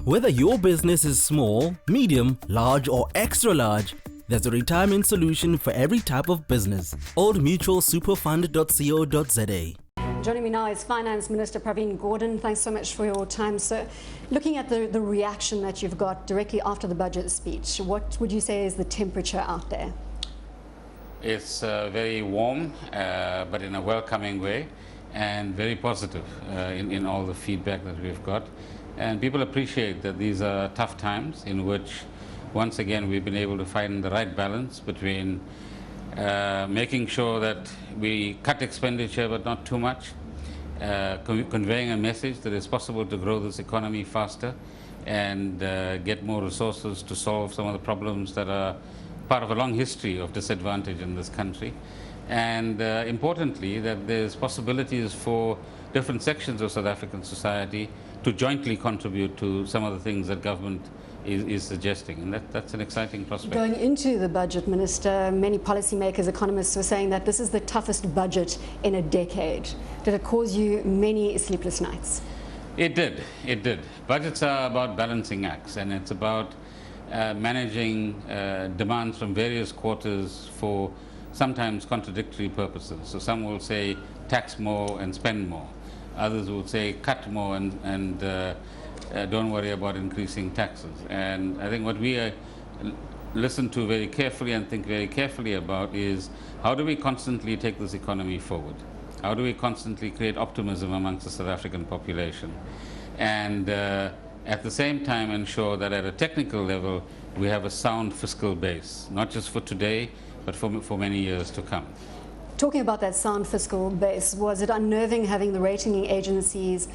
Whether your business is small, medium, large or extra large, there's a retirement solution for every type of business. oldmutualsuperfund.co.za. Joining me now is Finance Minister Pravin Gordhan. Thanks so much for your time, sir. Looking at the reaction that you've got directly after the budget speech, what would you say is the temperature out there? It's very warm, but in a welcoming way, and very positive in all the feedback that we've got. And people appreciate that these are tough times in which, once again, we've been able to find the right balance between making sure that we cut expenditure but not too much, conveying a message that it's possible to grow this economy faster and get more resources to solve some of the problems that are part of a long history of disadvantage in this country. And importantly, that there's possibilities for different sections of South African society to jointly contribute to some of the things that government is suggesting, and that's an exciting prospect. Going into the budget, Minister, many policymakers, economists were saying that this is the toughest budget in a decade. Did it cause you many sleepless nights? It did. Budgets are about balancing acts, and it's about managing demands from various quarters for sometimes contradictory purposes. So some will say tax more and spend more. Others will say cut more and don't worry about increasing taxes. And I think what we listen to very carefully and think very carefully about is how do we constantly take this economy forward? How do we constantly create optimism amongst the South African population? And at the same time ensure that at a technical level we have a sound fiscal base, not just for today, but for many years to come. Talking about that sound fiscal base, was it unnerving having the rating agencies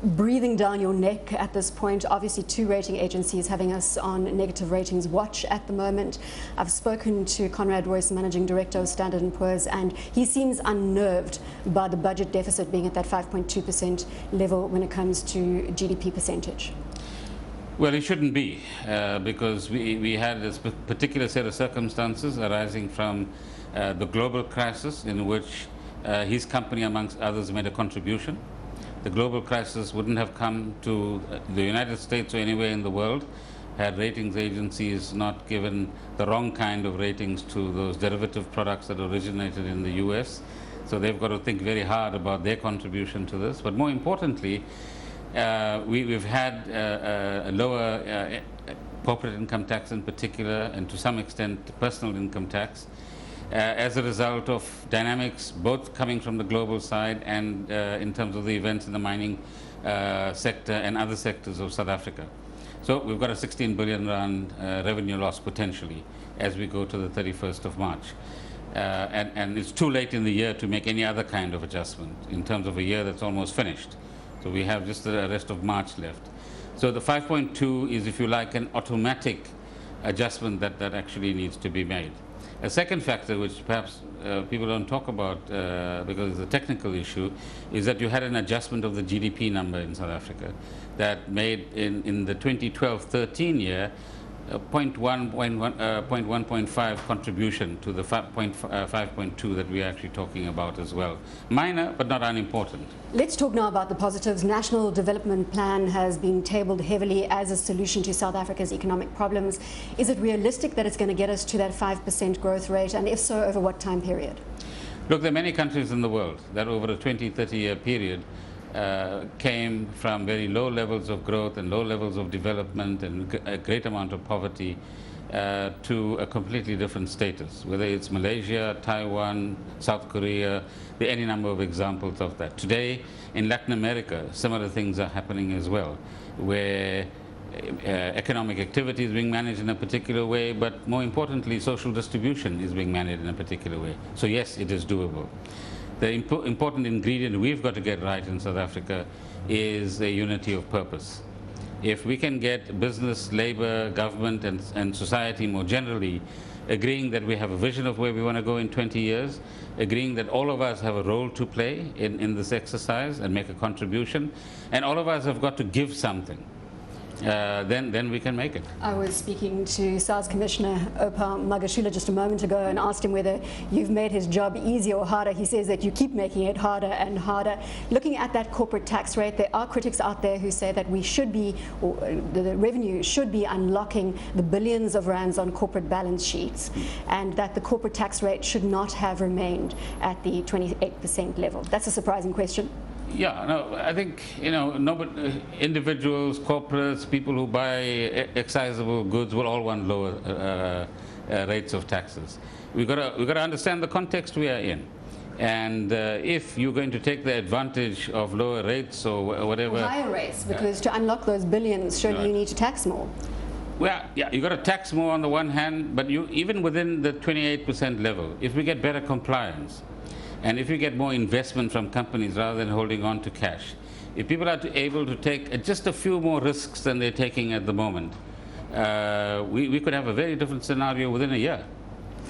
breathing down your neck at this point? Obviously, two rating agencies having us on negative ratings watch at the moment. I've spoken to Conrad Royce, Managing Director of Standard & Poor's, and he seems unnerved by the budget deficit being at that 5.2% level when it comes to GDP percentage. Well, it shouldn't be, because we had this particular set of circumstances arising from the global crisis in which his company, amongst others, made a contribution. The global crisis wouldn't have come to the United States or anywhere in the world had ratings agencies not given the wrong kind of ratings to those derivative products that originated in the US. So they've got to think very hard about their contribution to this. But more importantly, we've had a lower corporate income tax in particular, and to some extent personal income tax, as a result of dynamics both coming from the global side and in terms of the events in the mining sector and other sectors of South Africa. So we've got a 16 billion rand revenue loss potentially as we go to the 31st of March. And it's too late in the year to make any other kind of adjustment in terms of a year that's almost finished. So we have just the rest of March left. So the 5.2 is, if you like, an automatic adjustment that actually needs to be made. A second factor, which perhaps people don't talk about because it's a technical issue, is that you had an adjustment of the GDP number in South Africa that made in the 2012-13 year 0.1.5 contribution to the 5.2 that we're actually talking about as well. Minor, but not unimportant. Let's talk now about the positives. National Development Plan has been tabled heavily as a solution to South Africa's economic problems. Is it realistic that it's going to get us to that 5% growth rate, and if so, over what time period? Look, there are many countries in the world that over a 20-30 year period came from very low levels of growth and low levels of development and a great amount of poverty to a completely different status, whether it's Malaysia, Taiwan, South Korea, there are any number of examples of that. Today in Latin America, similar things are happening as well, where economic activity is being managed in a particular way, but more importantly, social distribution is being managed in a particular way. So yes, it is doable. The important ingredient we've got to get right in South Africa is a unity of purpose. If we can get business, labor, government and society more generally agreeing that we have a vision of where we want to go in 20 years, agreeing that all of us have a role to play in this exercise and make a contribution, and all of us have got to give something. then we can make it. I was speaking to SARS Commissioner Opa Magashula just a moment ago and asked him whether you've made his job easier or harder. He says that you keep making it harder and harder. Looking at that corporate tax rate, there are critics out there who say that we should be, or the revenue should be unlocking the billions of rands on corporate balance sheets, and that the corporate tax rate should not have remained at the 28% level. That's a surprising question. Yeah, no, I think, nobody, individuals, corporates, people who buy excisable goods will all want lower rates of taxes. We've got to understand the context we are in. And if you're going to take the advantage of lower rates or whatever... Or higher rates, because to unlock those billions, surely you need to tax more. Well, yeah, you've got to tax more on the one hand, but even within the 28% level, if we get better compliance, and if you get more investment from companies rather than holding on to cash, if people are able to take just a few more risks than they're taking at the moment, we could have a very different scenario within a year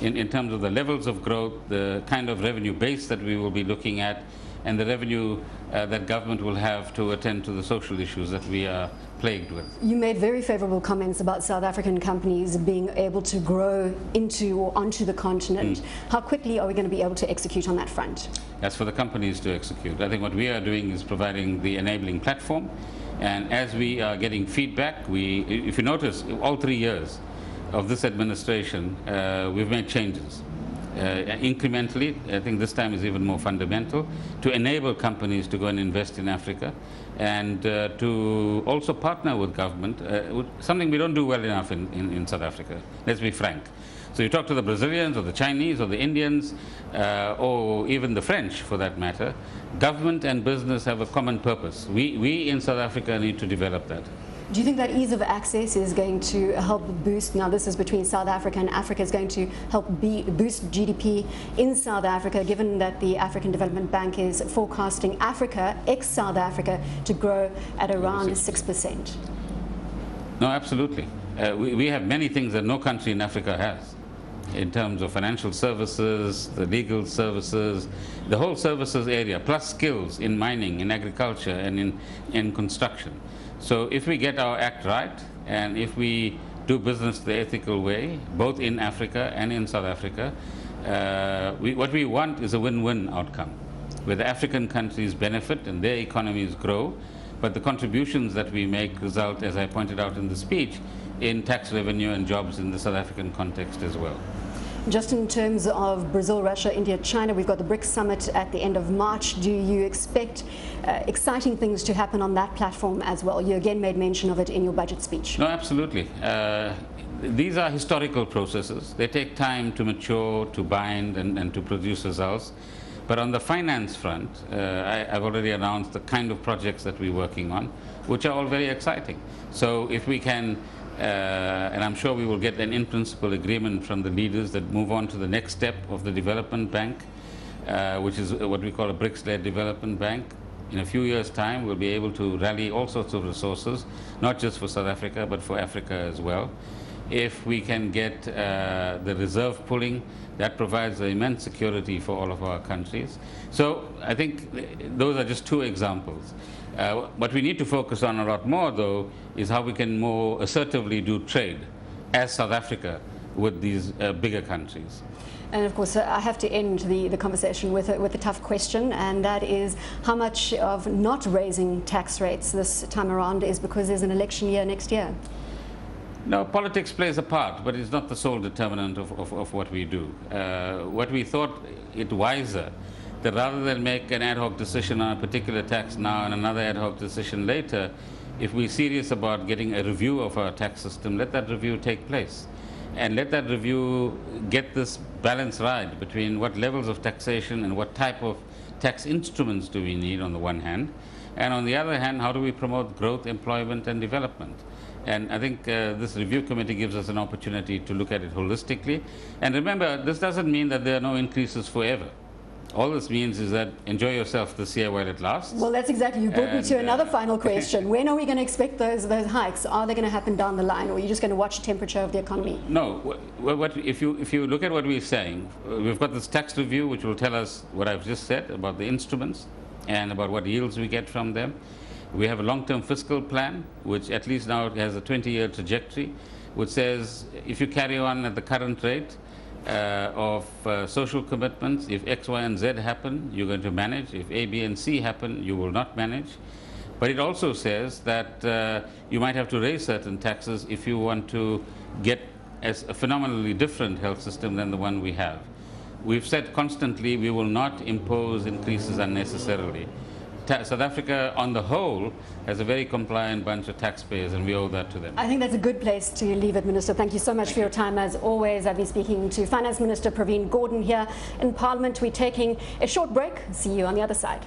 in terms of the levels of growth, the kind of revenue base that we will be looking at, and the revenue that government will have to attend to the social issues that we are plagued with. You made very favorable comments about South African companies being able to grow into or onto the continent. How quickly are we going to be able to execute on that front? That's for the companies to execute. I think what we are doing is providing the enabling platform, and as we are getting feedback, if you notice, all 3 years of this administration, we've made changes. Incrementally, I think this time is even more fundamental, to enable companies to go and invest in Africa, and to also partner with government, something we don't do well enough in South Africa, let's be frank. So you talk to the Brazilians or the Chinese or the Indians or even the French for that matter, government and business have a common purpose. We in South Africa need to develop that. Do you think that ease of access is going to help boost, now this is between South Africa and Africa, is going to help boost GDP in South Africa, given that the African Development Bank is forecasting Africa, ex-South Africa, to grow at around 6%? No, absolutely. We have many things that no country in Africa has, in terms of financial services, the legal services, the whole services area, plus skills in mining, in agriculture, and in construction. So if we get our act right, and if we do business the ethical way, both in Africa and in South Africa, what we want is a win-win outcome, where the African countries benefit and their economies grow, but the contributions that we make result, as I pointed out in the speech, in tax revenue and jobs in the South African context as well. Just in terms of Brazil, Russia, India, China, we've got the BRICS summit at the end of March. Do you expect exciting things to happen on that platform as well? You again made mention of it in your budget speech. No, absolutely. These are historical processes. They take time to mature, to bind, and to produce results. But on the finance front, I've already announced the kind of projects that we're working on, which are all very exciting. So if we can, and I'm sure we will get an in-principle agreement from the leaders that move on to the next step of the development bank, which is what we call a BRICS-led development bank. In a few years' time, we'll be able to rally all sorts of resources, not just for South Africa, but for Africa as well. If we can get the reserve pooling, that provides immense security for all of our countries. So I think those are just two examples. What we need to focus on a lot more, though, is how we can more assertively do trade as South Africa with these bigger countries. And of course, I have to end the conversation with a tough question, and that is how much of not raising tax rates this time around is because there's an election year next year? No, politics plays a part, but it's not the sole determinant of what we do. What we thought it wiser, that rather than make an ad hoc decision on a particular tax now and another ad hoc decision later, if we're serious about getting a review of our tax system, let that review take place. And let that review get this balance right between what levels of taxation and what type of tax instruments do we need on the one hand, and on the other hand, how do we promote growth, employment, and development. And I think this review committee gives us an opportunity to look at it holistically. And remember, this doesn't mean that there are no increases forever. All this means is that enjoy yourself this year while it lasts. Well, that's exactly, you brought me to another final question. When are we going to expect those hikes? Are they going to happen down the line, or are you just going to watch the temperature of the economy? No, if you look at what we're saying, we've got this tax review which will tell us what I've just said about the instruments and about what yields we get from them. We have a long-term fiscal plan, which at least now has a 20-year trajectory, which says if you carry on at the current rate of social commitments, if X, Y, and Z happen, you're going to manage. If A, B, and C happen, you will not manage. But it also says that you might have to raise certain taxes if you want to get a phenomenally different health system than the one we have. We've said constantly we will not impose increases unnecessarily. South Africa, on the whole, has a very compliant bunch of taxpayers, and we owe that to them. I think that's a good place to leave it, Minister. Thank you so much for your time. As always, I've been speaking to Finance Minister Pravin Gordhan here in Parliament. We're taking a short break. See you on the other side.